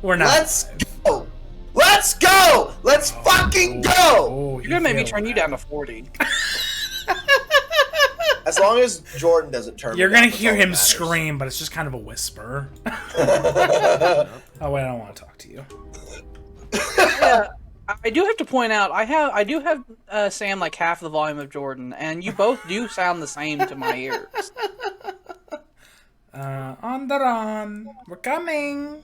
We're not. Let's go! Let's go! Let's fucking go! Oh, You're gonna make me turn you down to 40. As long as Jordan doesn't turn You're me down, gonna that's hear all that him matters. scream, but it's just kind of a whisper. Oh wait, I don't want to talk to you. Yeah, I do have to point out, I do have Sam like half the volume of Jordan, and you both do sound the same to my ears. On the run, we're coming.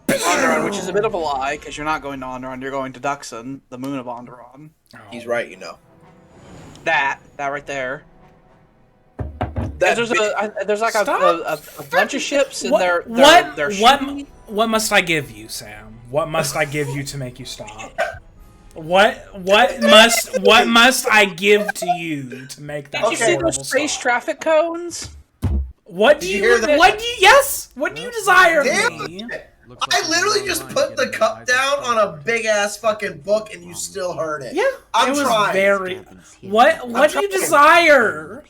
Onderon, which is a bit of a lie, because you're not going to Onderon, you're going to Duxon, the moon of Onderon. He's right, you know. That right there. That There's like a bunch of ships, and they're what must I give you, Sam? What must I give you to make you stop? What must I give to you to make that? Did you see those space traffic cones? What do you desire from me? I literally just put the cup down on a big ass fucking book, and you still heard it. Yeah, I'm trying. What do you desire?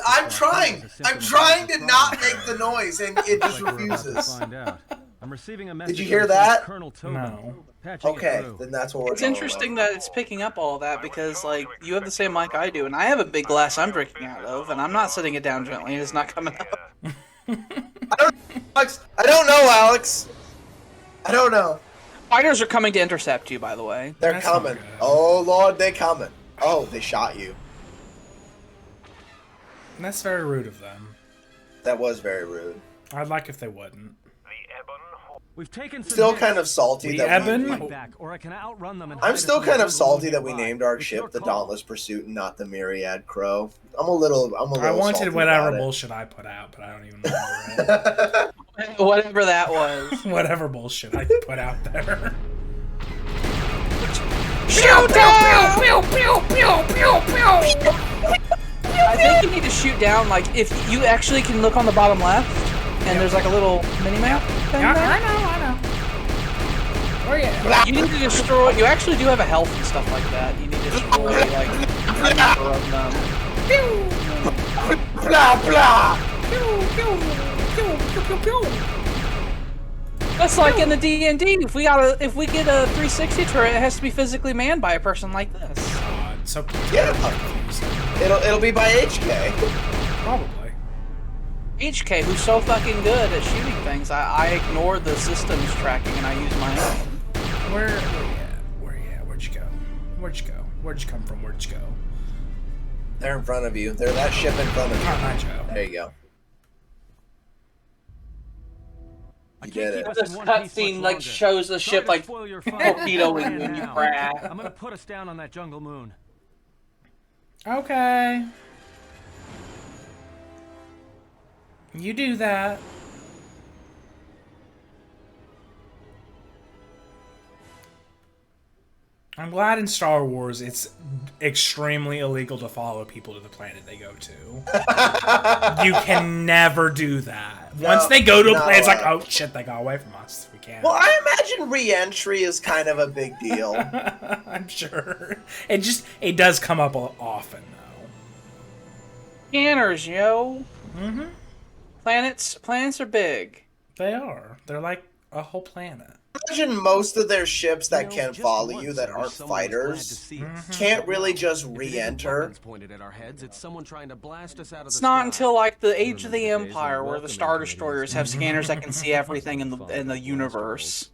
I'm trying. I'm trying to not make the noise, and it just refuses. I'm receiving a message. Did you hear that? No. Okay, then that's what we're It's interesting that it's picking up all that, because like you have the same mic I do, and I have a big glass I'm drinking out of, and I'm not setting it down gently, and it's not coming up. I don't know, Alex. I don't know. Fighters are coming to intercept you, by the way. They're coming. Oh lord, they're coming. Oh, they shot you. That's very rude of them. That was very rude. I'd like if they wouldn't. We've taken still kind of salty that I'm still kind of salty that we named our ship the Dauntless Pursuit and not the Myriad Crow. I'm a little I wanted whatever bullshit I put out, but I don't even remember it. Whatever that was. Whatever bullshit I put out there. Shoot down! I think you need to shoot down, like, if you actually can look on the bottom left, and there's like a little mini-map thing there. I know. Oh yeah. You need to destroy, you actually do have a health and stuff like that. You need to destroy, like, a number of them. Blah, blah. That's like in the D&D, if we get a 360 turret, it has to be physically manned by a person like this. So yeah. It'll be by HK. Probably. HK, who's so fucking good at shooting things, I ignore the systems tracking and I use my own. Where you at? Where'd you go? Where'd you come from? Where'd you go? They're in front of you. They're that ship in front of you. Hi, Joe. There you go. You did it. This cutscene like shows the ship like torpedoing when you crash. I'm gonna put us down on that jungle moon. Okay. You do that. I'm glad in Star Wars it's extremely illegal to follow people to the planet they go to. You can never do that. No, once they go to a planet, it's like, oh shit, they got away from us. We can't. Well, I imagine re-entry is kind of a big deal. I'm sure. It does come up often, though. Scanners, yo. Mm-hmm. Planets are big. They are. They're like a whole planet. Imagine most of their ships that can follow you that aren't fighters can't really just re-enter. It's not until like the Age of the Empire where the Star Destroyers have scanners that can see everything in the universe.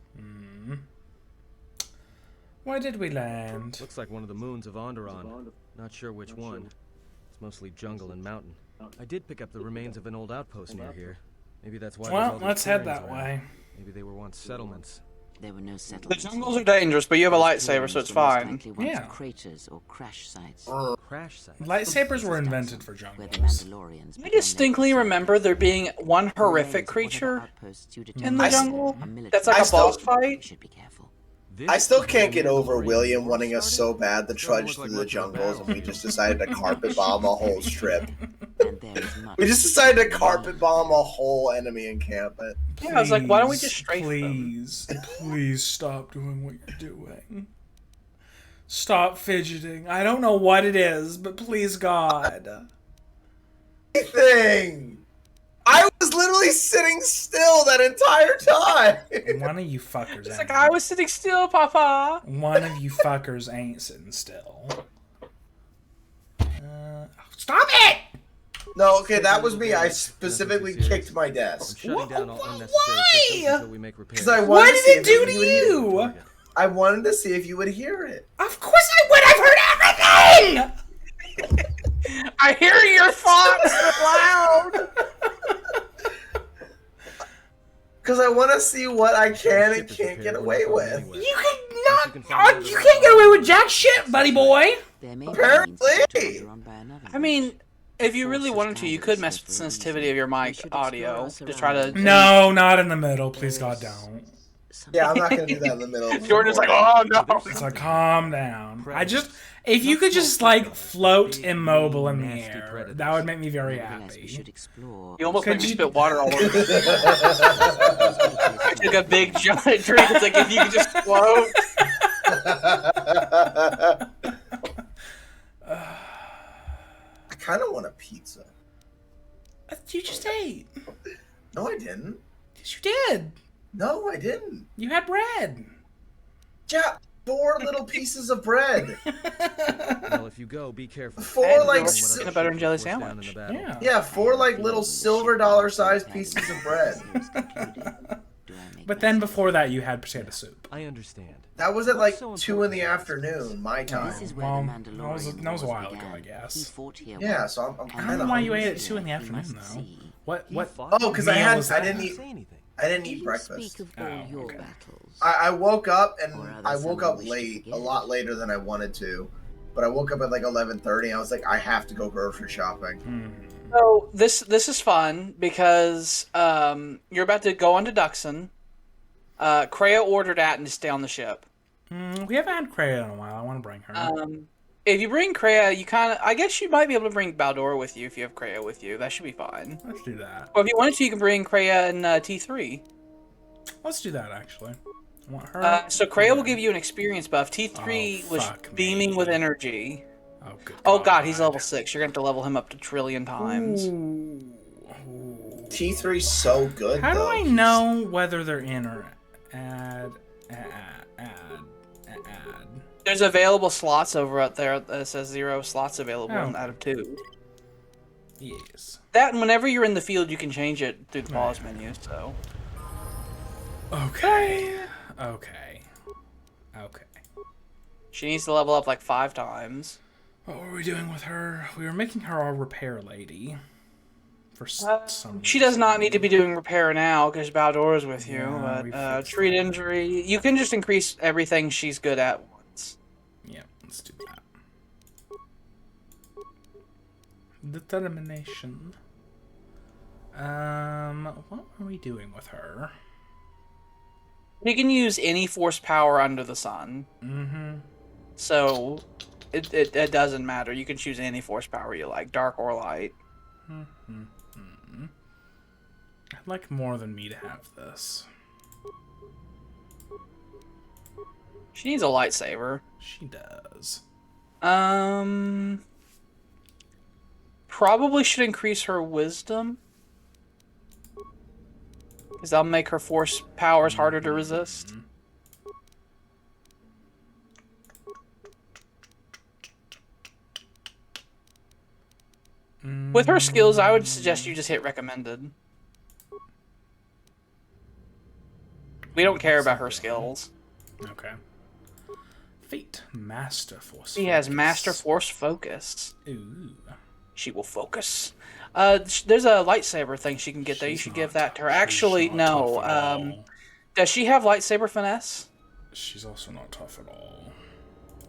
Where did we land? Looks like one of the moons of Onderon. Not sure which one. It's mostly jungle and mountain. I did pick up the remains of an old outpost near here. Maybe that's why. Well, let's head that way. Maybe they were once settlements. There were no The settlements. jungles are dangerous, but you have a lightsaber, so it's fine. Yeah. Craters or crash sites. Crash sites. Lightsabers were invented for Where the jungles. Mandalorians I distinctly remember there being one horrific creature in the jungle that's like a boss fight. Should be careful. I still can't get over William wanting us so bad to trudge through the jungles, and we just decided to carpet bomb a whole strip. We just decided to carpet bomb a whole enemy encampment. Yeah, I was like, why don't we just strafe them? Please stop doing what you're doing. Stop fidgeting. I don't know what it is, but please, God. Thing. I was was literally sitting still that entire time. One of you fuckers. It's ain't. like I was sitting still, Papa. One of you fuckers ain't sitting still. Stop it! No, okay, that was me. I specifically kicked my desk. Shutting down all unnecessary Why? systems until we make repairs. Because I What wanted to did see it if do to would hear- you? I wanted to see if you would hear it. Of course I would. I've heard everything. I hear your thoughts loud. Because I want to see what I can and can't get away with. You can not. You can't get away with jack shit, buddy boy. There may be Apparently. means to wander on by another I mean, if you really wanted to, you could mess with the sensitivity of your mic audio to try to. No, not in the middle. Please, God, don't. Yeah, I'm not going to do that in the middle. Of the Jordan's like, recording. oh no. It's like, calm down. If you could just like float immobile in the air, that would make me very Nevertheless, we should happy. explore. You almost Could made me you- spit water all over. I took a big giant drink. It's like if you could just float. I kind of want a pizza. You just ate. No, I didn't. Yes, you did. No, I didn't. You had bread. Yeah, 4 little pieces of bread. Well, if you go, be careful. 4 And like your peanut butter and jelly sandwich. Yeah. yeah, 4 like little silver dollar-sized pieces of bread. But then before that, you had potato soup. I understand. That was at like 2 in the afternoon, my time. This is where Well, the that was Mandalorian a while wars ago, I began. guess. He fought here Yeah, once, so I'm and I don't kind know of why you hungry. ate at 2 in the we afternoon, must though. see. What? Oh, because I meal had was I that? didn't eat Say anything. I didn't Do eat you breakfast. speak of all Oh, your okay. battles? I woke up and Or are I there woke some up we wish to late, a forget? lot later than I wanted to. But I woke up at like 11:30. I was like, I have to go grocery shopping. So this is fun because you're about to go onto Duxon. Kreia ordered Atten to stay on the ship. We haven't had Kreia in a while. I want to bring her. If you bring Kreia, you kind of, I guess you might be able to bring Baldor with you if you have Kreia with you. That should be fine. Let's do that. Or if you wanted to, you can bring Kreia and T3. Let's do that, actually. I want her. So Kreia will give you an experience buff. T3 Oh, was fuck beaming me. with energy. Oh, good Oh god, he's level 6. You're going to have to level him up to trillion times. Ooh. T3's so good. How do though. I know whether they're in or add? There's available slots over out there that says 0 slots available Oh. out of 2. Yes. That and whenever you're in the field, you can change it through the pause menu. So Okay. Okay. Okay. she needs to level up like 5 times. What were we doing with her? We were making her our repair lady. For some She does not need to be doing repair now because Baldor is with you. Yeah, we But fixed treat that. injury, you can just increase everything she's good at once. Yeah, let's do that. Determination. What are we doing with her? You can use any force power under the sun. Mm-hmm. So it doesn't matter. You can choose any force power you like, dark or light. I'd like more than me to have this. She needs a lightsaber. She does. Probably should increase her wisdom. Because that'll make her force powers harder to resist. With her skills, I would suggest you just hit recommended. We don't care about her skills. Okay. Fate. Master Force. She has Focus. Master Force Focus. Ooh. She will focus. There's a lightsaber thing she can get there. You She's should not- give that to her. she's Actually, not no. tough at all. Does she have lightsaber finesse? She's also not tough at all.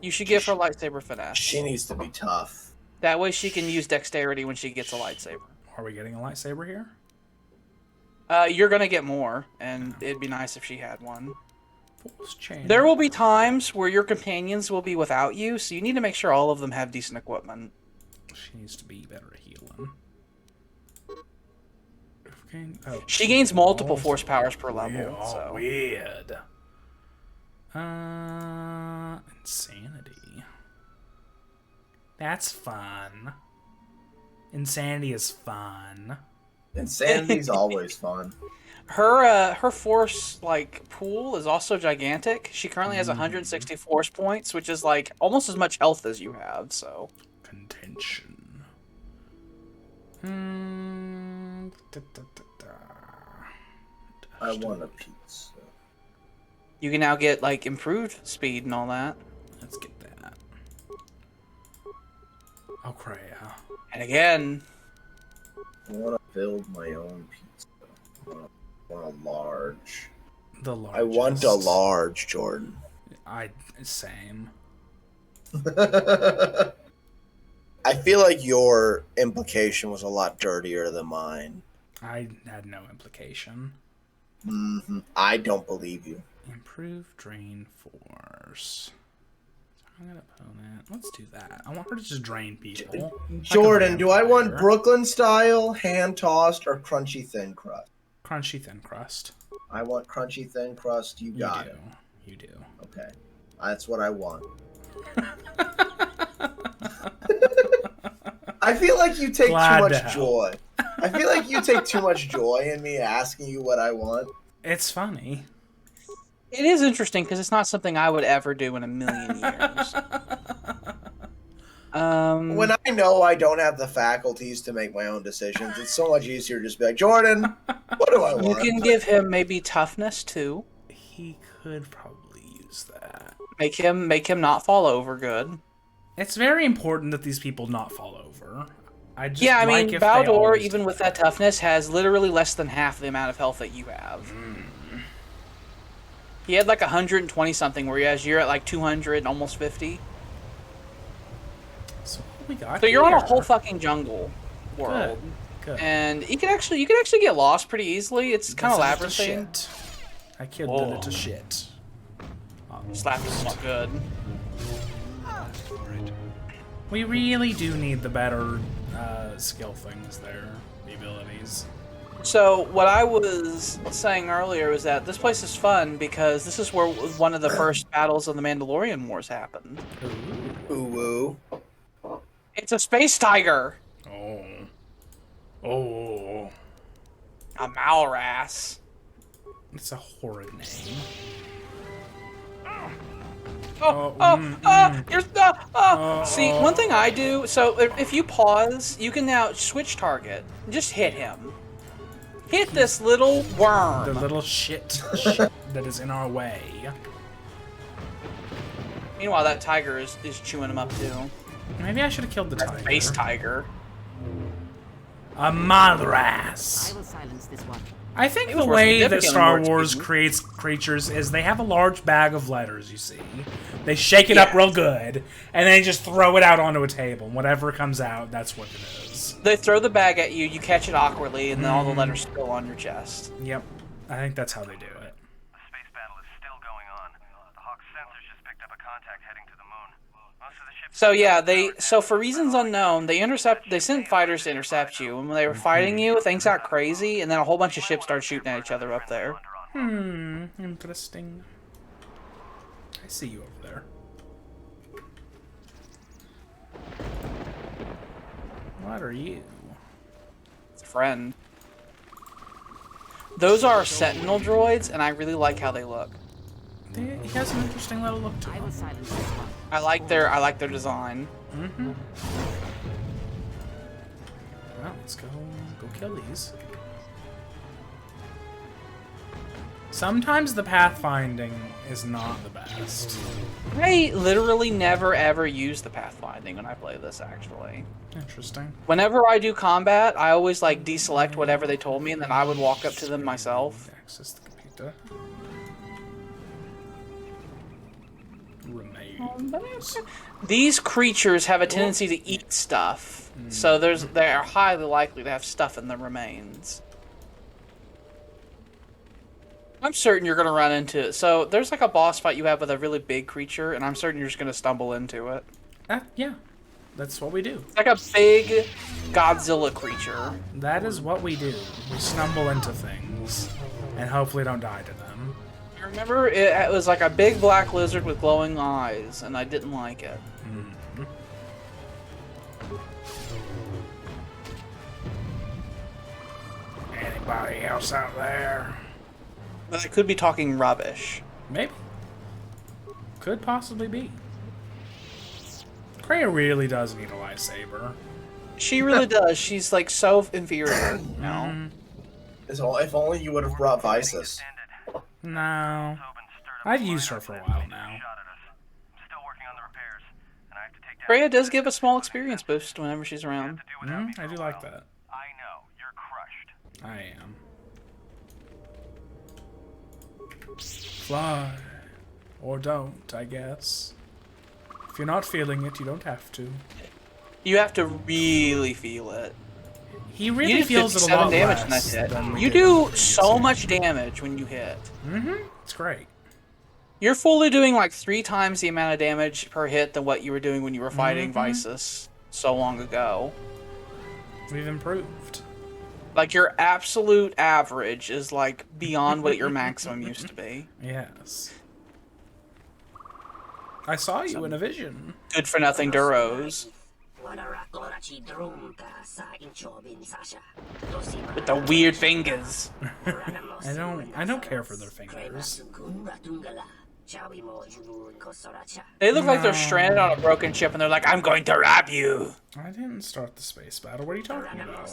You should give her lightsaber finesse. She needs to be tough. That way she can use dexterity when she gets a lightsaber. Are we getting a lightsaber here? You're gonna get more, and it'd be nice if she had one. Force chain. There will be times where your companions will be without you, so you need to make sure all of them have decent equipment. She needs to be better at healing. Oh, She gains multiple force powers per level, Oh, so... weird. Insanity. That's fun. Insanity is fun. Insanity's always fun. Her force like pool is also gigantic. She currently has 160 force points, which is like almost as much health as you have. So Contention. I want a pizza. you can now get like improved speed and all that. Let's get that. Oh, Kreia. And again, I want to build my own pizza. I want a large. The largest. I want a large, Jordan. Same. I feel like your implication was a lot dirtier than mine. I had no implication. I don't believe you. Improve drain force. So I'm gonna opponent. Let's do that. I want her to just drain people. Jordan, do I want vampire. Brooklyn style, hand tossed, or crunchy thin crust? Crunchy thin crust. I want crunchy thin crust. You got it. You do. Okay, that's what I want. I feel like you take Glad too to much help. joy. I feel like you take too much joy in me asking you what I want. It's funny. it is interesting because it's not something I would ever do in a million years. When I know I don't have the faculties to make my own decisions, it's so much easier to just be like, Jordan, what do I want? You can give him maybe toughness too. He could probably use that. Make him not fall over good. It's very important that these people not fall over. I just Yeah, I like mean, if they Baldor, always even do with that toughness, has literally less than half the amount of health that you have. He had like 120 something, whereas you're at like 200, almost 50. So what we got So you're on a here? whole fucking jungle world, Good. and you can actually get lost pretty easily. It's kind of labyrinthine. Shit. That kid Oh. did it to shit. Slapped him up good. We really do need the better skill things there, the abilities. So what I was saying earlier was that this place is fun because this is where one of the first battles of the Mandalorian Wars happened. Ooh, It's a space tiger, Oh. a Malras. It's a horrid name. See, one thing I do, so if you pause, you can now switch target. Just hit him. Hit this little worm. The little shit that is in our way. Meanwhile, that tiger is chewing him up too. Maybe I should have killed the tiger. Space tiger. A Malras. I will silence this one. I think It the was worth way that significantly Star more Wars speed. creates creatures is they have a large bag of letters, you see. They shake it up real good, and then just throw it out onto a table. And whatever comes out, that's what it is. They throw the bag at you, you catch it awkwardly, and then all the letters spill on your chest. Yep. I think that's how they do it. The space battle is still going on. The Hawk's sensors just picked up a contact heading to the moon. Most of the ships... So yeah, so for reasons unknown, they sent fighters to intercept you, and when they were fighting you, things got crazy, and then a whole bunch of ships started shooting at each other up there. Interesting. I see you over there. What are you? It's a friend. Those are Sentinel droids, and I really like how they look. He has an interesting little look to I him. will silence this one. I like their design. Well, let's go kill these. Sometimes the pathfinding is not the best. I literally never ever use the pathfinding when I play this, actually. Interesting. Whenever I do combat, I always like deselect whatever they told me, and then I would walk up to them myself. Access the computer. Remains. These creatures have a tendency to eat stuff, so they are highly likely to have stuff in the remains. I'm certain you're going to run into it. So there's like a boss fight you have with a really big creature, and I'm certain you're just going to stumble into it. Yeah. That's what we do. It's like a big Godzilla creature. That is what we do. We stumble into things and hopefully don't die to them. You remember, it was like a big black lizard with glowing eyes, and I didn't like it. anybody else out there. But I could be talking rubbish. Maybe. Could possibly be. Kreia really does need a lightsaber. She really does. She's like so inferior now. If only you would have brought Visus. No. I've used her for a while now. Kreia does give a small experience boost whenever she's around. I do like that. I know, you're crushed. I am. Fly. Or don't, I guess. If you're not feeling it, you don't have to. You have to really feel it. He You really did feels it a 57 lot damage in that less hit. than we You did do in so the much damage when you hit. It's great. You're fully doing like 3 times the amount of damage per hit than what you were doing when you were fighting Visus so long ago. We've improved. Like your absolute average is like beyond what your maximum used to be. Yes. I saw you in a vision. Good for nothing Duros. With the weird fingers. I don't care for their fingers. They look like they're stranded on a broken ship and they're like, I'm going to rob you. I didn't start the space battle. What are you talking about?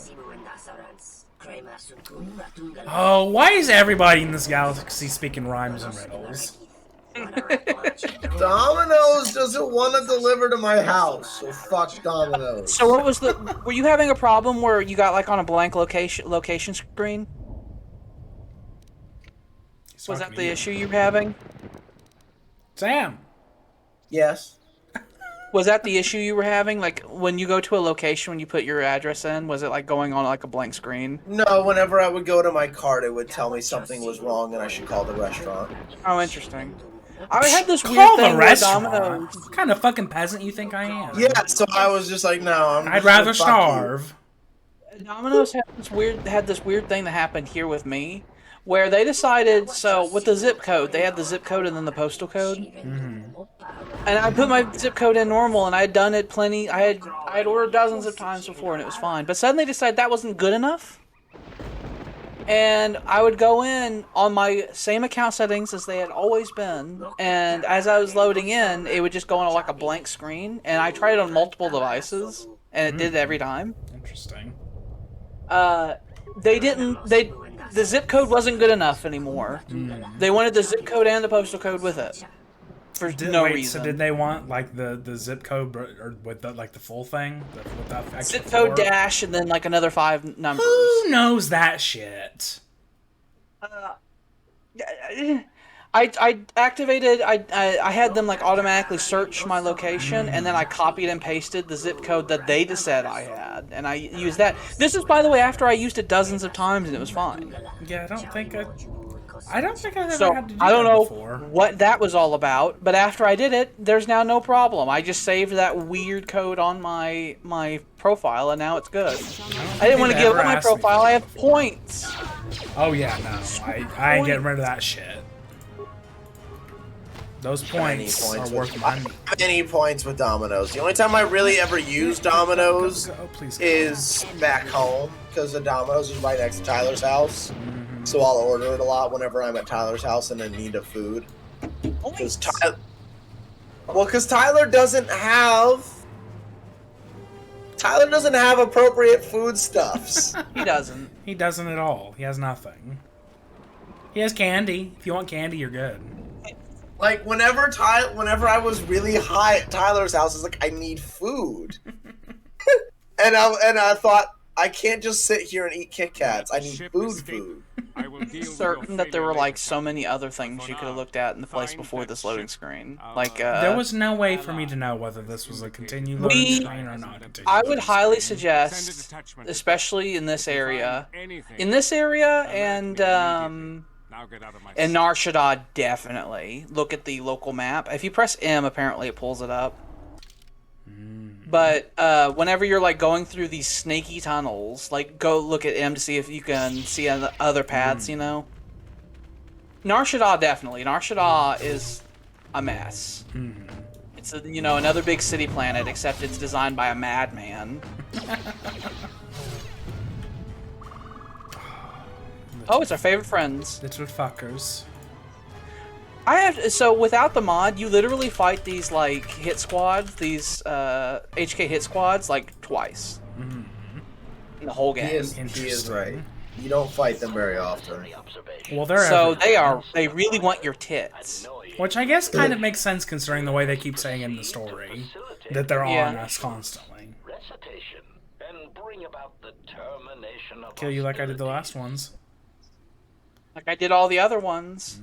Oh, why is everybody in this galaxy speaking rhymes and riddles? Domino's doesn't want to deliver to my house, so fuck Domino's. So what was the... Were you having a problem where you got like on a blank location screen? Was that the issue you were having? Sam! Yes. Was that the issue you were having? Like, when you go to a location, when you put your address in, was it like going on like a blank screen? No, whenever I would go to my cart, it would tell me something was wrong and I should call the restaurant. Oh, interesting. I had this weird Call thing the where restaurant? Domino's... What kind of fucking peasant you think I am? Yeah, so I was just like, no, I'd rather starve. Domino's had this weird thing that happened here with me, where they decided, so with the zip code, they had the zip code and then the postal code. And I put my zip code in normal, and I had done it plenty. I had ordered dozens of times before, and it was fine. But suddenly decided that wasn't good enough. And I would go in on my same account settings as they had always been, and as I was loading in, it would just go on like a blank screen. And I tried it on multiple devices, and it did it every time. Interesting. The zip code wasn't good enough anymore. They wanted the zip code and the postal code with it. For no reason. So did they want like the zip code or with the, like the full thing? With that extra zip code dash and then like another 5 numbers. Who knows that shit? I activated. I had them like automatically search my location, and then I copied and pasted the zip code that they just said I had, and I used that. This is, by the way, after I used it dozens of times, and it was fine. Yeah, I don't think I've ever So had to do I don't that know before. what that was all about, but after I did it, there's now no problem. I just saved that weird code on my profile, and now it's good. I didn't want to give up my profile. I have points. Oh yeah, no, I ain't getting rid of that shit. Those points are worth money. Any points with Domino's. The only time I really ever use Domino's is back home, because the Domino's is right next to Tyler's house. So I'll order it a lot whenever I'm at Tyler's house and in need of food. Because Tyler doesn't have appropriate foodstuffs. He doesn't. He doesn't at all. He has nothing. He has candy. If you want candy, you're good. Like, whenever I was really high at Tyler's house, I was like, I need food. and I thought, I can't just sit here and eat Kit Kats. I need food. Certain that there were like so many other things you could have looked at in the place before this loading screen. Like there was no way for me to know whether this was a continued loading screen or not. I would highly suggest, especially in this area, and Nar Shaddaa, definitely look at the local map. If you press M, apparently it pulls it up. But whenever you're like going through these snaky tunnels, like go look at M to see if you can see other paths, you know. Nar Shaddaa, definitely. Nar Shaddaa is a mess. It's another big city planet, except it's designed by a madman. Oh, it's our favorite friends. Little fuckers. So without the mod, you literally fight these like hit squads, these HK hit squads like twice in the whole game. He is right. You don't fight them very often. Well, they're So everywhere. they really want your tits. Which I guess kind of makes sense considering the way they keep saying in the story that they're on us constantly. Kill you like I did the last ones. Like I did all the other ones.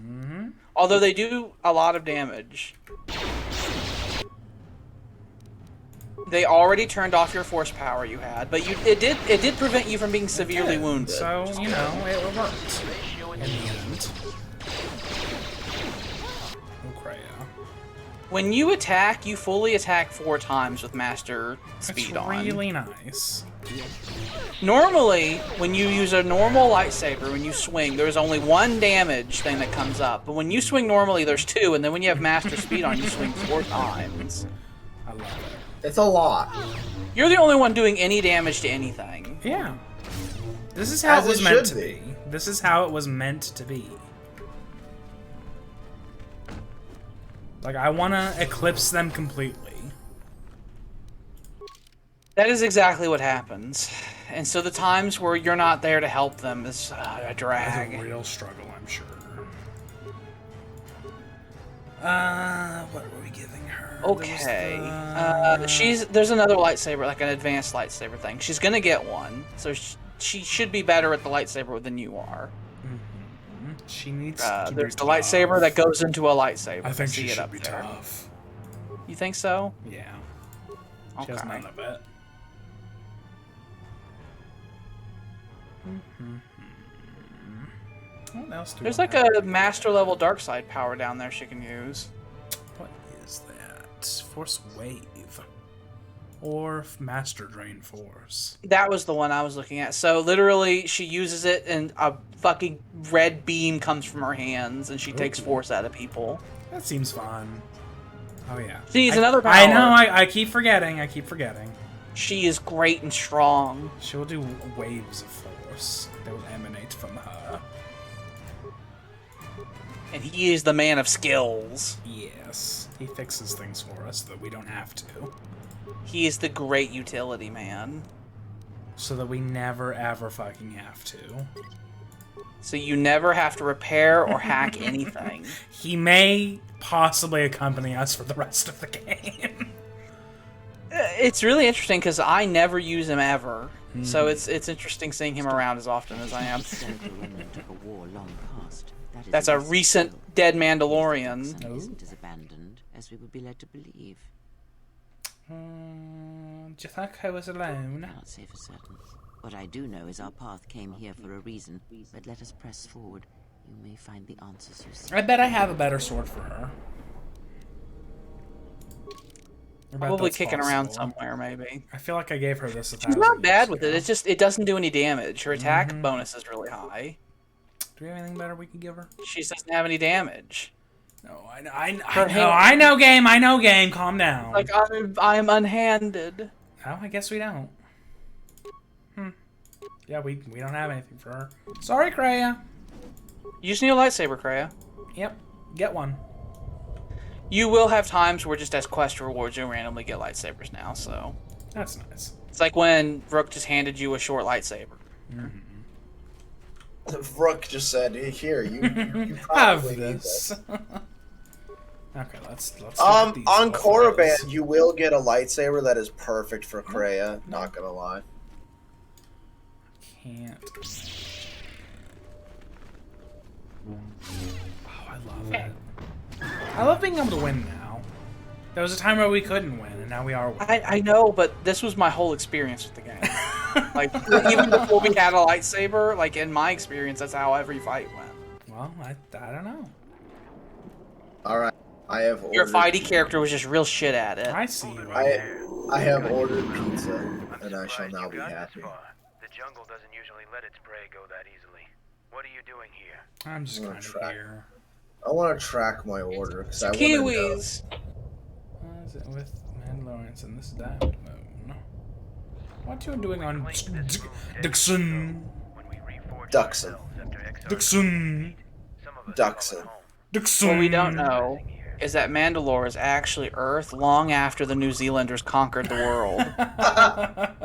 Although they do a lot of damage. They already turned off your force power you had, but it did prevent you from being severely wounded. So, you know, it worked in the end. Oh, Kreia. When you attack, you fully attack 4 times with master speed on. That's really nice. Normally, when you use a normal lightsaber, when you swing, there's only 1 damage thing that comes up. But when you swing normally, there's 2, and then when you have master speed on, you swing 4 times. I love it. It's a lot. You're the only one doing any damage to anything. Yeah. This is how As it was it meant should to be. This is how it was meant to be. Like, I want to eclipse them completely. That is exactly what happens. And so the times where you're not there to help them is a drag. It's a real struggle, I'm sure. What were we giving her? Okay. There's another lightsaber, like an advanced lightsaber thing. She's gonna get one, so she should be better at the lightsaber than you are. She needs to be There's the tough. lightsaber that goes into a lightsaber. I think see she it should up be there. tough. You think so? Yeah. Okay. She has none of it. What else do There's I like have? a master level dark side power down there she can use. What is that? Force Wave. Or Master Drain Force. That was the one I was looking at. So literally, she uses it, and a fucking red beam comes from her hands, and she takes force out of people. That seems fun. Oh yeah. She's another power. I know, I keep forgetting, She is great and strong. She'll do waves of force that will emanate from her. And he is the man of skills. Yes. He fixes things for us so that we don't have to. He is the great utility man. So that we never ever fucking have to. So you never have to repair or hack anything. He may possibly accompany us for the rest of the game. It's really interesting because I never use him ever. So it's interesting seeing him around as often as I am. That's a recent dead Mandalorian. Isn't as abandoned as we would be led to believe. Do you think I was alone? Cannot say for certain. What I do know is our path came here for a reason, but let us press forward. You may find the answers you seek. I bet I have a better sword for her. I bet Probably that's kicking around possible. somewhere, maybe. I feel like I gave her this 1,000 She's not bad years with ago. it. It's just it doesn't do any damage. Her attack bonus is really high. Do we have anything better we can give her? She just doesn't have any damage. No, Her I know game. Calm down. Like I'm unhanded. Oh, I guess we don't. Yeah, we don't have anything for her. Sorry, Kreia. You just need a lightsaber, Kreia. Yep, get one. You will have times where just as quest rewards you randomly get lightsabers now, so. That's nice. It's like when Rook just handed you a short lightsaber. Rook just said, "Here, you Have probably need this. this." Okay, let's look at these On buffaloes. Korriban, you will get a lightsaber that is perfect for Kreia. Not gonna lie. Can't. Oh, I love it. I love being able to win now. There was a time where we couldn't win, and now we are winning. I know, but this was my whole experience with the game. Like, even before we had a lightsaber, like, in my experience, that's how every fight went. Well, I don't know. All right, I have ordered. Your fighty character was just real shit at it. I see you. I have ordered pizza, and I shall now be Got happy. this far. The jungle doesn't usually let its prey go that easily. What are you doing here? I'm just I'm kind gonna of try. here. I want to track my order because I want to know. Kiwis! What is it with Mandalorians and this diamond moon? What you doing on Dixon? When we reforged Duxon. ourselves after Duxun. Duxon. Duxun. What we don't know is that Mandalore is actually Earth long after the New Zealanders conquered the world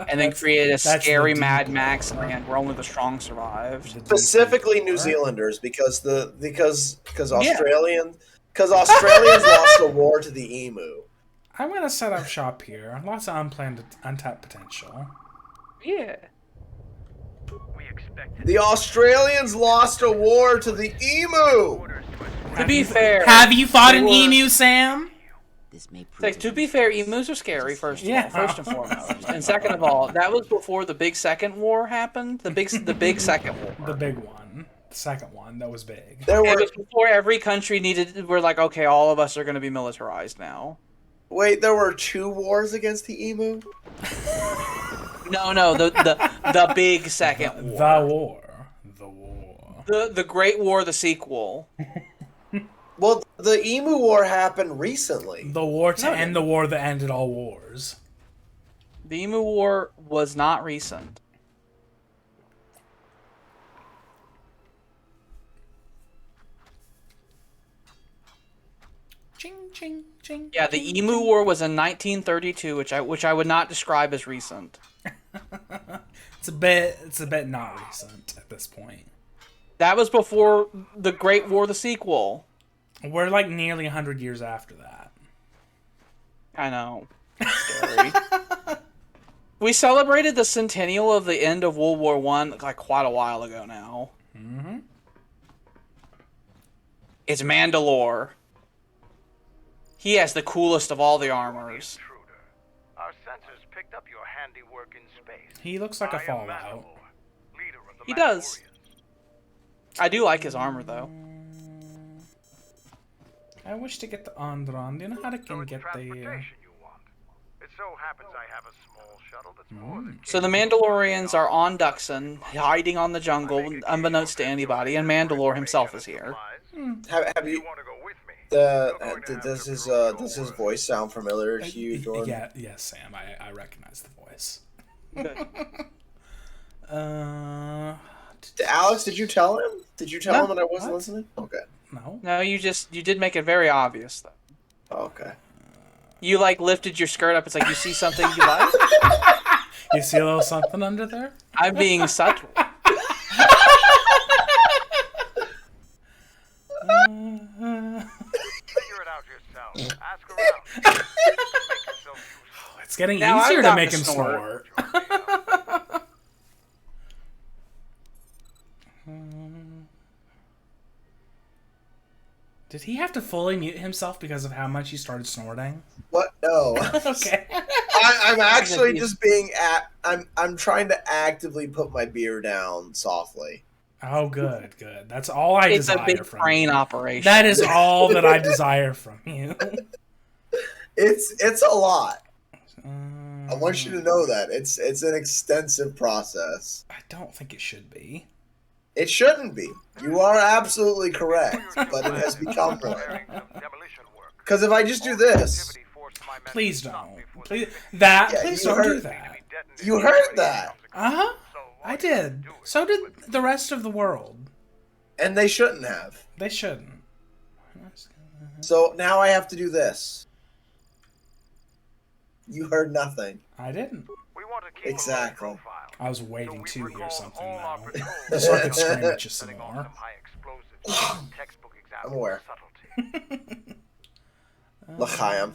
and then created a that's scary the Mad deep Max lore. land where only the strong survived. The deep, Specifically deep New lore. Zealanders, because Yeah. Australians lost a war to the emu. I'm gonna set up shop here. Lots of untapped potential. Yeah. We expected The Australians lost a war to the emu. To be fair, Have you fought an were- emu, Sam? This may prove like, to be fair, emus are scary. First of Yeah. all, first and foremost, and second of all, that was before the big second war happened. The big second war. The big one. The second one that was big. There It were was before every country needed. We're like, okay, all of us are going to be militarized now. there were 2 wars against the emu. No, the big second war. The war. The war. The Great War, the sequel. Well, the emu war happened recently. The war to end the war that ended all wars. The Emu War was not recent. Ching, ching, ching. Yeah, the Emu War was in 1932, which I would not describe as recent. It's a bit not recent at this point. That was before the Great War, the sequel. We're like nearly 100 years after that. I know. Scary. We celebrated the centennial of the end of World War One like quite a while ago now. Mm-hmm. It's Mandalore. He has the coolest of all the armors. intruder. Our sensors picked up your handiwork in space. He looks like a I am Fallout. Mandalore, leader of the He does. Mandalorians. I do like his armor though. I wish to get the Andron. Do you know how to So can it's get the... transportation you want. It so happens I have a small shuttle that's more than So the Mandalorians are on Duxon, hiding on the jungle, unbeknownst to anybody, and Mandalore himself is here. Have you? want to go with me? Does his voice sound familiar to you, Jordan? Yeah, yes, Sam. I recognize the voice. Good. Alex, did you tell him? Did you tell No. him that I wasn't What? listening? Okay. No. No, you did make it very obvious though. Okay. You like lifted your skirt up. It's like you see something you like. You see a little something under there? I'm being subtle. Figure it out yourself. Ask around. Make yourself useful. It's getting Now I've easier to got make to him snort. snort. Did he have to fully mute himself because of how much he started snorting? What? No. Okay. I'm actually just being I'm trying to actively put my beer down softly. Oh, good, good. That's all I It's desire a big from brain you. operation. That is all that I desire from you. It's a lot. I want you to know that it's an extensive process. I don't think it should be. It shouldn't be. You are absolutely correct, but it has become one. Preparing some demolition work. Because if I just do this, Activity forced my men Please to stop don't. before Please, they that. Yeah, Please you don't do heard- that. detonated. you heard that, Uh huh. So I all did. you have to do is So did quit. the rest of the world. and they shouldn't have. They shouldn't. So now I have to do this. You heard nothing. I didn't. We want to keep Exactly. a low profile. I was So waiting we to hear recall something all our now. patrols So I could scream at you some setting off more. some high explosives. Textbook example I'm aware. of subtlety. L'chaim.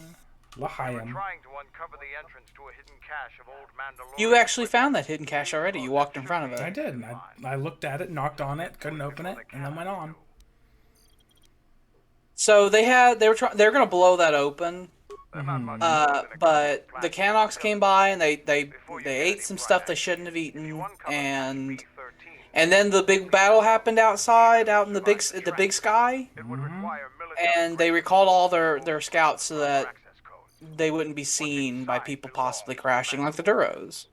L'chaim. Trying to uncover the entrance to a hidden cache of old Mandalorian. You actually found that hidden cache already. You walked in front of I it. did. I looked at it, knocked on it, couldn't open it, and then went on. So they were going to blow that open. But the Canox came by and they ate some stuff they shouldn't have eaten, and then the big battle happened outside, out in the big sky, and they recalled all their scouts so that they wouldn't be seen by people possibly crashing like the Duros.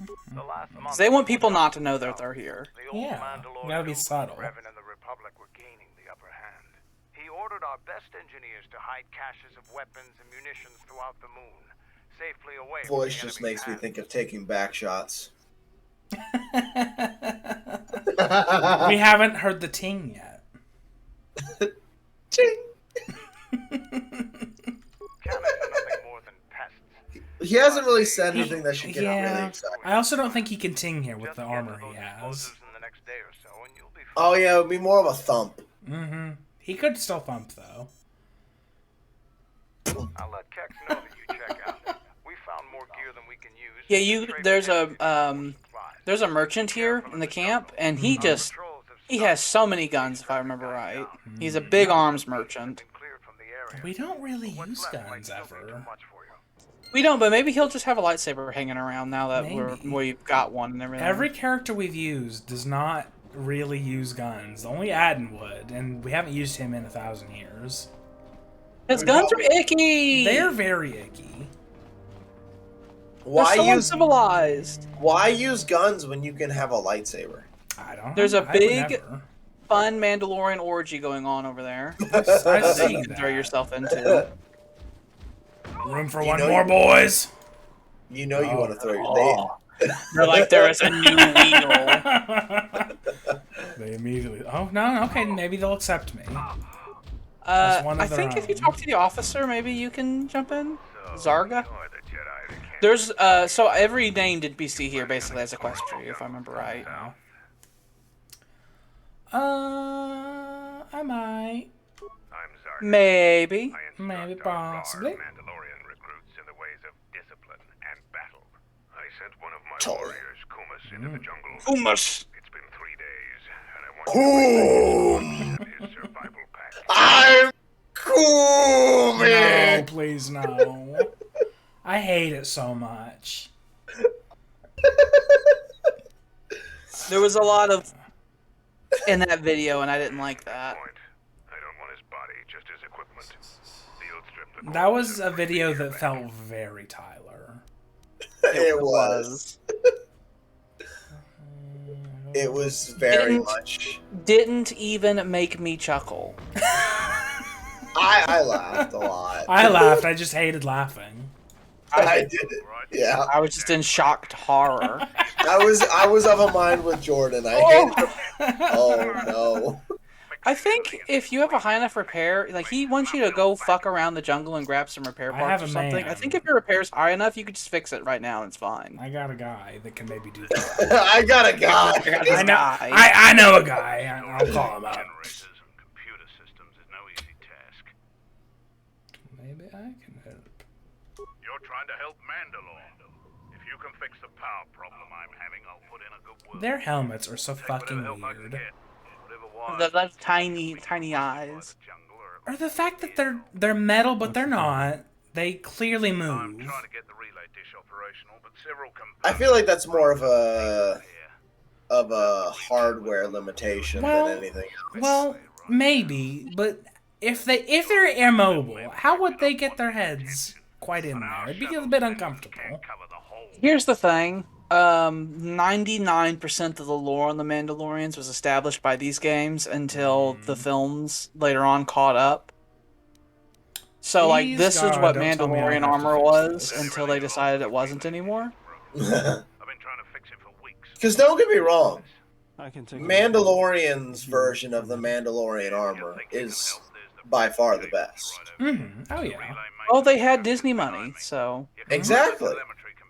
So they want people not to know that they're here. Yeah, you gotta be subtle. Revan and the Republic were gaining the upper hand. He ordered our best engineers to hide caches of weapons and munitions throughout the moon, safely away from Voice the just enemy's makes me hands. think of taking back shots. We haven't heard the ting yet. Ting. He hasn't really said anything that should get really excited. I also don't think he can ting here with the armor he has. Oh yeah, it would be more of a thump. Mm-hmm. He could still thump though. I'll let Kex know that you check out. We found more gear than we can use. Yeah, there's a merchant here in the camp, and he has so many guns, if I remember right. He's a big arms merchant. We don't really use guns ever. We don't, but maybe he'll just have a lightsaber hanging around now that we've got one and everything. Every character we've used does not really use guns. Only Adden would, and we haven't used him in 1,000 years. His guns are icky! They're very icky. Why They're so use uncivilized? Why use guns when you can have a lightsaber? I don't know. There's a big, fun Mandalorian orgy going on over there. I see that you can that. throw yourself into. Room for one more, boys. You know you want to throw your. They're like, there is a new wheel. They immediately. Oh no! Okay, maybe they'll accept me. I think if you talk to the officer, maybe you can jump in. Zarga. There's so every named NPC here basically has a quest tree, if I remember right. I might. Maybe. Maybe possibly. Mandalorian recruits in the ways of discipline and battle. I sent one of my warriors, Kumas, into the jungle. Kumas. It's been 3 days, and I want his survival pack. I'm cool, man. No, please no. I hate it so much. There was a lot of in that video, and I didn't like that. That was a video that felt very Tyler. It was. It was very much. Didn't even make me chuckle. I laughed a lot. I laughed. I just hated laughing. I did it. Yeah. I was just in shocked horror. I was of a mind with Jordan. I hated it. Oh no. I think if you have a high enough repair, like he wants you to go fuck around the jungle and grab some repair parts or something. I think if your repair's high enough, you could just fix it right now and it's fine. I got a guy that can maybe do that. I got a guy. I know a guy. I'll call him up. Maybe I can help. You're trying to help Mandalore. If you can fix the power problem I'm having, I'll put in a good word. Their helmets are so fucking weird. Those tiny eyes. Or the fact that they're metal, but they're not. They clearly move. I feel like that's more of a hardware limitation than anything else. Well, maybe, but if they're immobile, how would they get their heads quite in there? It'd be a bit uncomfortable. Here's the thing. 99% of the lore on the Mandalorians was established by these games until the films later on caught up. So, like, this is what Mandalorian armor was until they decided it wasn't anymore. Because don't get me wrong, Mandalorian's version of the Mandalorian armor is by far the best. Mm-hmm. Oh yeah. Well, they had Disney money, so exactly.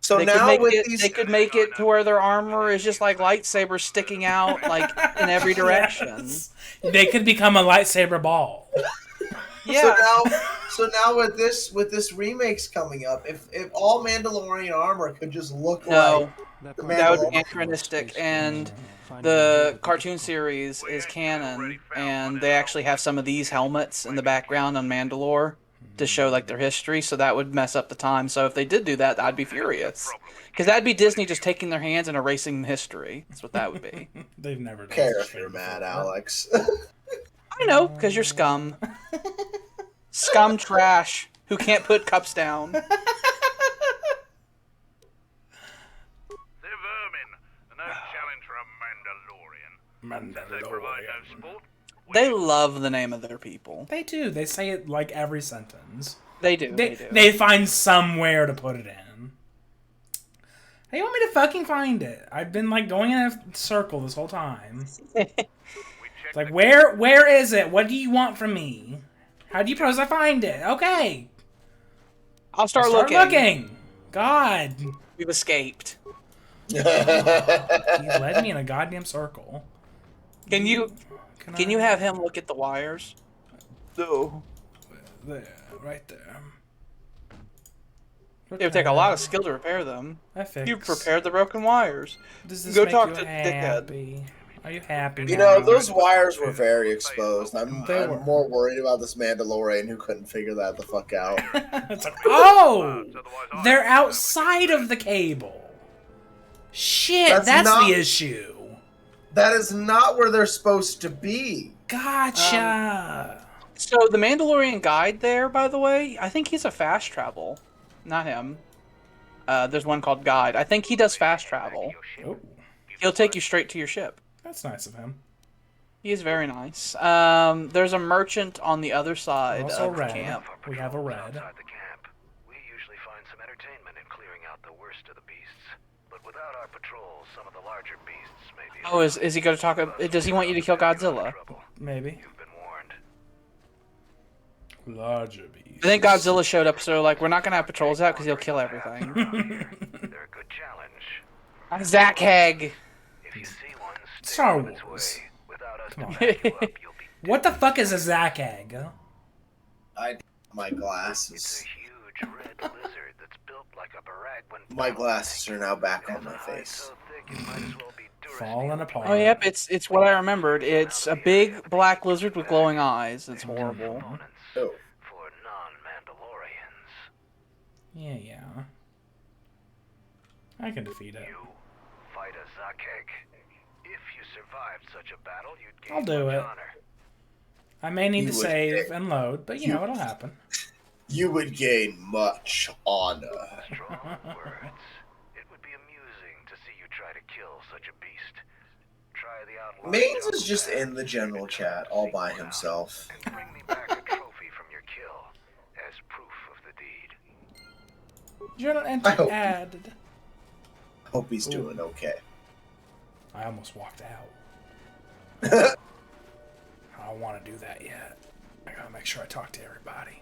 So they now they could make it to where their armor is just like lightsabers sticking out like in every direction. Yes. They could become a lightsaber ball. Yeah. So now with this remakes coming up, if all Mandalorian armor could just look like the that would be anachronistic, and the cartoon series is canon, and they actually have some of these helmets in the background on Mandalore to show like their history, so that would mess up the time. So if they did do that, I'd be furious, because that'd be Disney just taking their hands and erasing history. That's what that would be. They've never done care if you're mad, Alex. I know, because you're scum. Scum trash who can't put cups down. They're vermin. No challenge for a Mandalorian. They love the name of their people. They do. They say it like every sentence. They do. They find somewhere to put it in. How do you want me to fucking find it? I've been like going in a circle this whole time. It's like, where is it? What do you want from me? How do you propose I find it? Okay. I'll start looking. God. We've escaped. He led me in a goddamn circle. Can you have him look at the wires? No. There, right there. It would take a lot of skill to repair them. You prepared the broken wires. Does this Go make talk you to happy? Are you happy You now? know, those wires were very exposed. I'm They were. more worried about this Mandalorian who couldn't figure that the fuck out. It's like, oh! They're outside of the cable. Shit, that's the issue. That is not where they're supposed to be. Gotcha. So the Mandalorian guide there, by the way, I think he's a fast travel. Not him. There's one called Guide. I think he does fast travel. Oh, He'll take you straight to your ship. that's nice of him. He is very nice. There's a merchant on the other side Also of red. the camp. We have a red. Outside the camp, we usually find some entertainment in clearing out the worst of the beasts. But without our patrols, some of the larger beasts may be... Oh, is he going to talk? Does he want you to kill Godzilla? Maybe. You've been warned. Larger beast. I think Godzilla showed up, so like we're not going to have patrols out because he'll kill everything. They're a good challenge. Zach Hegg. If you see one, stay Star on its Wars. way. Without us Come on. to back you up, you'll be What the fuck is a Zach egg? My It's glasses. a huge red lizard that's built like a barrag when My glasses are now back on my face. so thick it might as well be Falling apart. Oh yep, it's what I remembered. It's a big black lizard with glowing eyes. It's horrible. Oh. for non-Mandalorians. Yeah. I can defeat it. You fight a Zakek. If you survived such a battle, you'd gain I'll do much it. honor. I may need You to would save get- and load, but you know it'll happen. You would gain much honor. Strong words. It would be amusing to see you try to kill such a beast. Try the outlaw. Mains is just in the general chat all by himself. And bring me back a trophy from your kill as proof of the deed. Journal I entry hope- added. Hope he's doing okay. I almost walked out. I don't want to do that yet. I gotta make sure I talk to everybody.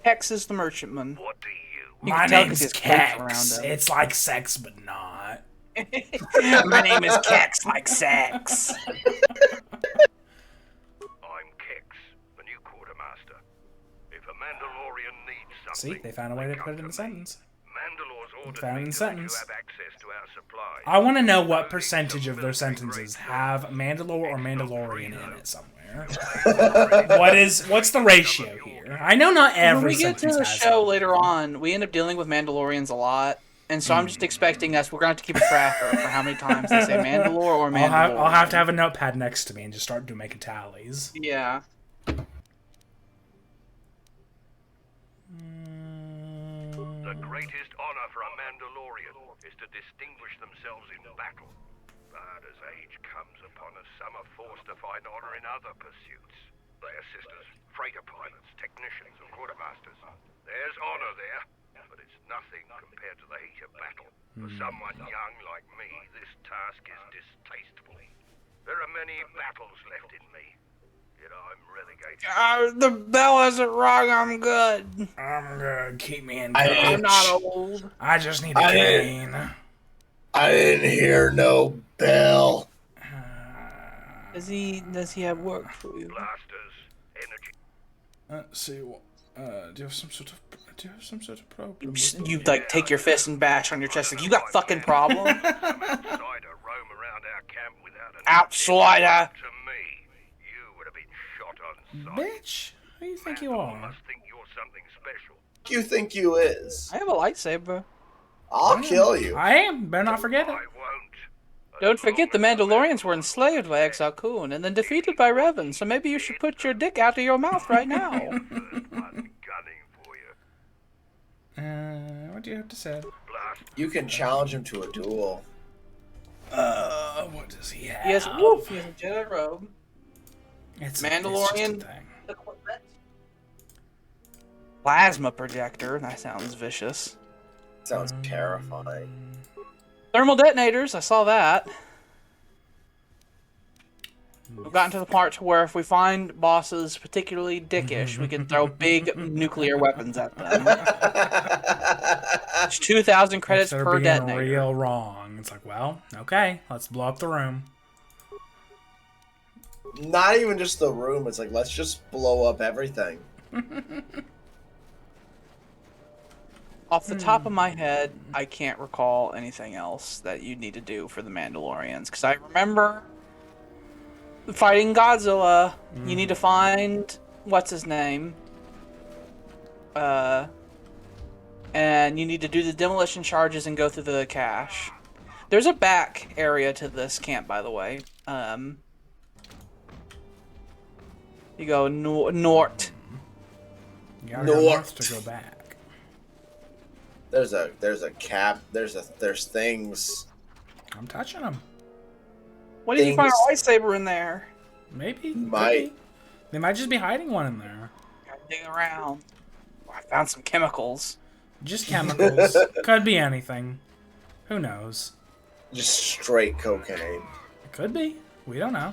Hex is the merchantman. What do you? You My can tell 'cause name's he has cloaks around Kex. him. It's like sex, but not. My name is Kex, like sex. I'm Kex, the new quartermaster. If a Mandalorian needs something, See, they found a way to put it in the sentence. Mandalore's ordered Found me in to sentence. let you have access to our supplies. I want to know what percentage of their sentences have Mandalore or Mandalorian in it somewhere. What's the ratio here? I know not every When we get to sentence the has show it. later on, we end up dealing with Mandalorians a lot, and so I'm just expecting us. We're gonna have to keep a tracker for how many times they say Mandalore or Mandalorian. I'll have to have a notepad next to me and just start making tallies. Yeah. The greatest honor for a Mandalorian is to distinguish themselves in battle. But as age comes upon us, some are forced to find honor in other pursuits. They assist us, freighter pilots, technicians, and quartermasters. There's honor there, but it's nothing compared to the heat of battle. For someone young like me, this task is distasteful. There are many battles left in me, yet I'm relegated. The bell isn't rung. I'm good. I'm gonna keep me in. I'm not old. I just need a I- cane. I didn't hear no bell. Does he have work for you? Blasters, energy. Let's see. Do you have some sort of problem? You like take your fist and bash on your chest like you got fucking problem. Some outsider roam around our camp without an Outsider. To me, you would have been shot on sight. Bitch, who do you think you You are? must think you're something special. What do you think you is? I have a lightsaber. I'll kill you. I am. Better not forget it. I won't. Don't forget the Mandalorians were enslaved by Exar Kun and then defeated by Revan, so maybe you should put your dick out of your mouth right now. First one gunning for you. What do you have to say? Blast. You can challenge him to a duel. What does he have? He has, woof, he has a Jedi robe. It's Mandalorian. It's just a thing. Plasma projector. That sounds vicious. Sounds terrifying. Thermal detonators, I saw that. We've gotten to the part to where if we find bosses particularly dickish, we can throw big nuclear weapons at them. It's 2,000 credits If they're per being detonator. real wrong. It's like, well, okay, let's blow up the room. Not even just the room. It's like, let's just blow up everything. Off the top of my head, I can't recall anything else that you need to do for the Mandalorians. Because I remember fighting Godzilla. You need to find... what's his name? And you need to do the demolition charges and go through the cache. There's a back area to this camp, by the way. You go north. You gotta go north to go back. There's a cap. There's things. I'm touching them. What did you find a lightsaber in there? Maybe. Might. They might just be hiding one in there. Gotta dig around. Oh, I found some chemicals. Just chemicals. Could be anything. Who knows? Just straight cocaine. Could be. We don't know.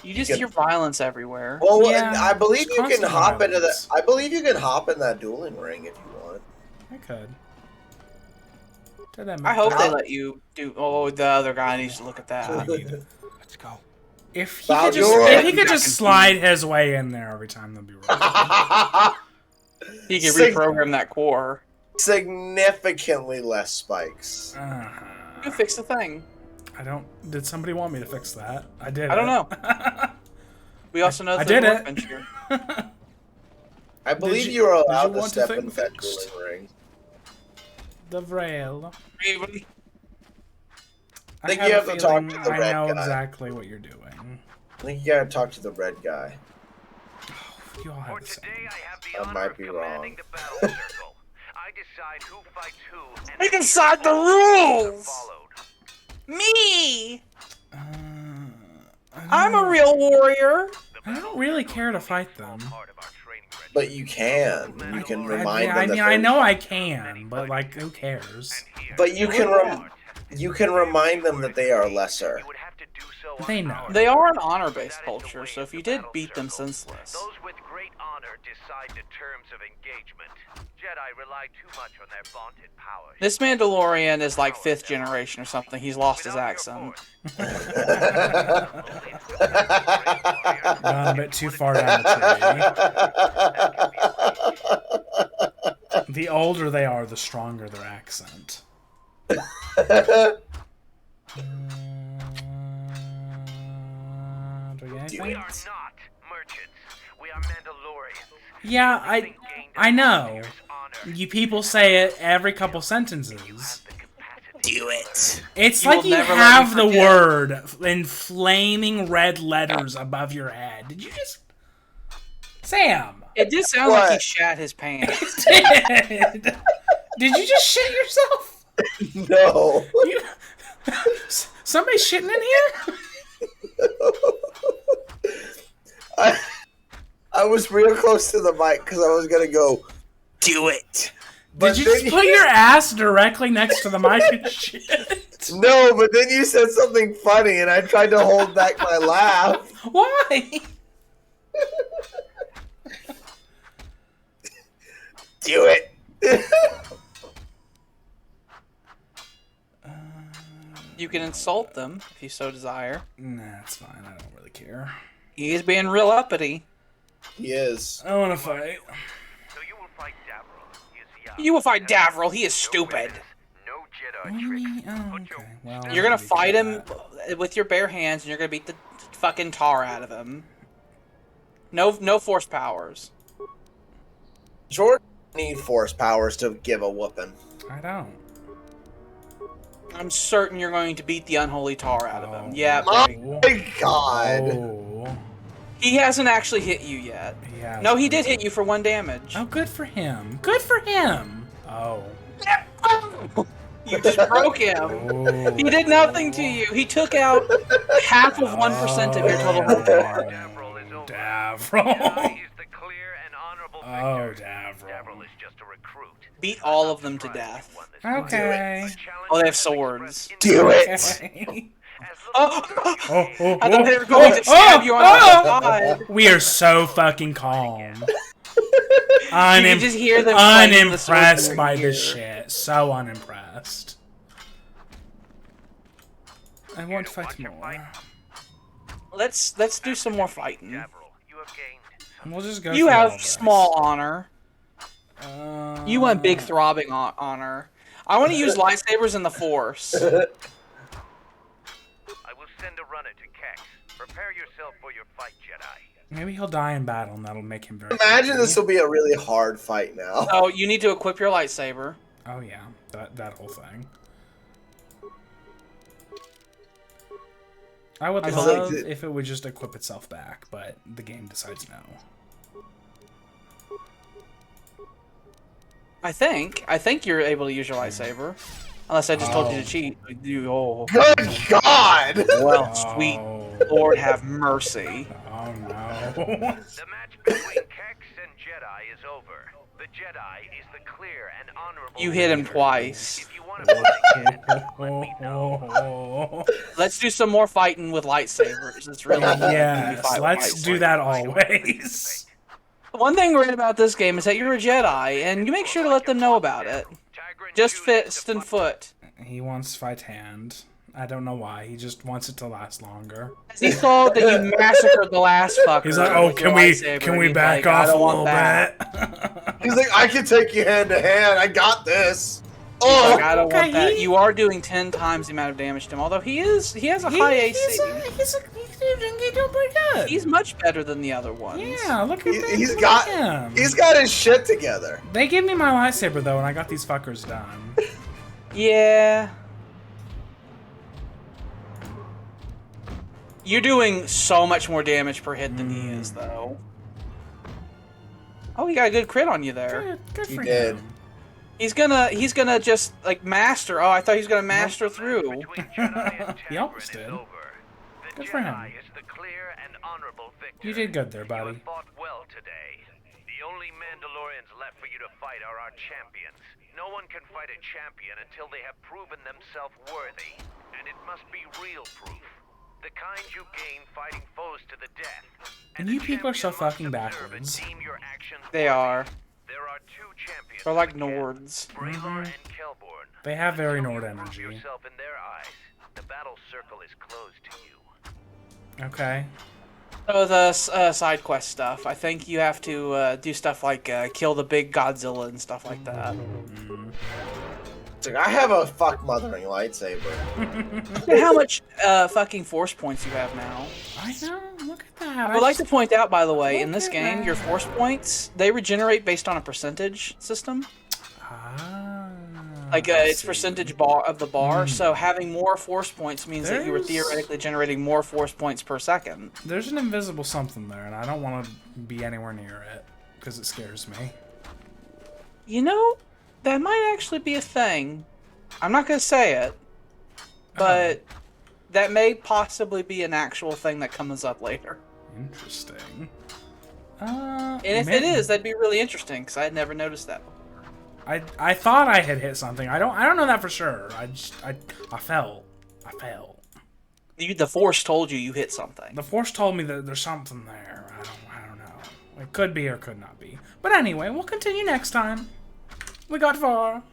You just hear violence everywhere. Well, Yeah, I believe you can constant hop into violence. the. I believe you can hop in that dueling ring if you want. I could. I hope they let you do. Oh, the other guy needs to look at that. Let's go. If he could just slide his way in there every time, that'd be right. He can reprogram that core. Significantly less spikes. You fix the thing. I don't. Did somebody want me to fix that? I did. I don't know. We also know I that did there's it. workbench here. I believe you are allowed to want to step into that fix dueling ring. The Vrail. Really? I think you have to talk to the I red know guy. exactly what you're doing. I think you gotta talk to the red guy. You all have For the same. today, I have the I honor might of be commanding wrong. the battle circle. I decide who fights who, and I decide the rules! followed. Me! I I'm a real warrior. don't really care to fight them. Part of our training regimen. But you can. You can remind them. I mean, that I they're- know I can, but like, who cares? But you can remind them that they are lesser. You would have to do so They on know. our They are an terms. honor-based That is the culture, way so of if you the did battle beat them circle. senseless. Those with great honor decide the terms of engagement. Jedi rely too much on their vaunted powers. This Mandalorian is like 5th generation or something. He's lost his accent. Gone a bit too far down the tree. The older they are, the stronger their accent. Do we get anything? We are not merchants. We are Mandalorians. Yeah, I know. Honor. You people say it every couple sentences. Do it. It's You like will you never let have me the forget. word in flaming red letters above your head. Did you just... Sam! It did sound like he What? shat his pants. Did you just shit yourself? No. You... Somebody shitting in here? I was real close to the mic because I was gonna go. Do it. But Did you then just put your ass directly next to the mic and shit? No, but then you said something funny, and I tried to hold back my laugh. Why? Do it. You can insult them if you so desire. Nah, it's fine. I don't really care. He's being real uppity. He is. I want to fight. So you will fight Davril. He is young. You will fight Davril. He is stupid. No Jedi tricks. Oh, okay. Well, You're gonna we fight can him do that. with your bare hands, and you're gonna beat the fucking tar out of him. No force powers. Jordan need force powers to give a whooping. I don't. I'm certain you're going to beat the unholy tar out of him. Oh. Yeah, My buddy. God. Oh. He hasn't actually hit you yet. Yeah. No, he did hit you for 1 damage. Oh, good for him. Good for him. Oh. You just broke him. Oh. He did nothing to you. He took out half of 1% of your total health bar. Davril is over. Davril. Jedi is the clear and honorable Oh, victor. Davril. Davril is just a recruit. beat all of them to death. Okay. Oh, they have swords. Do it! Okay. Oh, Oh, I thought they were going to stab you on the side. We are so fucking calm. You can just hear them playing the swords in Unimpressed your by ear. this shit. So unimpressed. I want to fight more. Let's do some more fighting. We'll just go. You through all have this. small honor. You want big throbbing honor. I want to use lightsabers in the Force. I will send a runner to Kex. Prepare yourself for your fight, Jedi. Maybe he'll die in battle, and that'll make him very. Imagine happy. this will be a really hard fight now. So you need to equip your lightsaber. Oh yeah, that whole thing. I would love if it would just equip itself back, but the game decides no. I think you're able to use your lightsaber, unless I just told you to cheat. Oh, Good God! well, sweet Lord, have mercy. Oh no. The match between Kex and Jedi is over. The Jedi is the clear and honorable. You hit him twice. If you want to let me know. Let's do some more fighting with lightsabers. It's really fun when you Yes, fight with let's do lightsabers. that always. One thing great about this game is that you're a Jedi, and you make sure to let them know about it. Just fist and foot. He wants fight hand. I don't know why. He just wants it to last longer. He saw that you massacred the last fucker. He's like, "Oh, with your lightsaber," can and we he's back like, off I don't a want little that. bit?" He's like, I can take you hand to hand. I got this. He's Oh, like, I don't okay, want that. You are doing 10 times the amount of damage to him, although he has a high AC. He's doing pretty good. He's much better than the other ones. Yeah, look at he's look got at him. he's got his shit together. They gave me my lightsaber though, and I got these fuckers done. Yeah. You're doing so much more damage per hit than he is, though. Oh, he got a good crit on you there. Good He for did. him. He's gonna just like master. Oh, I thought he was gonna master through. He almost did. Good for him. You did good there, buddy. You fought well today. The only Mandalorians left for you to fight are our champions. No one can fight a champion until they have proven themselves worthy, and it must be real proof. The kind you gain fighting foes to the death. And you people are so fucking backwards. They are. There are two champions. They're like Nords. Braylar and Kelborn. They have very Until Nord you prove energy. yourself in their eyes, the battle circle is closed to you. Okay. So the side quest stuff. I think you have to do stuff like kill the big Godzilla and stuff like that. It's like, I have a fuck mothering lightsaber. Look at how much fucking force points you have now. I know. Look at that. I would like to point out, by the way, in this game, your force points, they regenerate based on a percentage system. Like, it's percentage bar of the bar, so having more force points means that you were theoretically generating more force points per second. There's an invisible something there, and I don't want to be anywhere near it, because it scares me. You know, that might actually be a thing. I'm not going to say it, but that may possibly be an actual thing that comes up later. Interesting. And if it is, that'd be really interesting, because I had never noticed that before. I thought I had hit something. I don't know that for sure. I fell. The Force told you hit something. The Force told me that there's something there. I don't know. It could be or could not be. But anyway, we'll continue next time. We got far.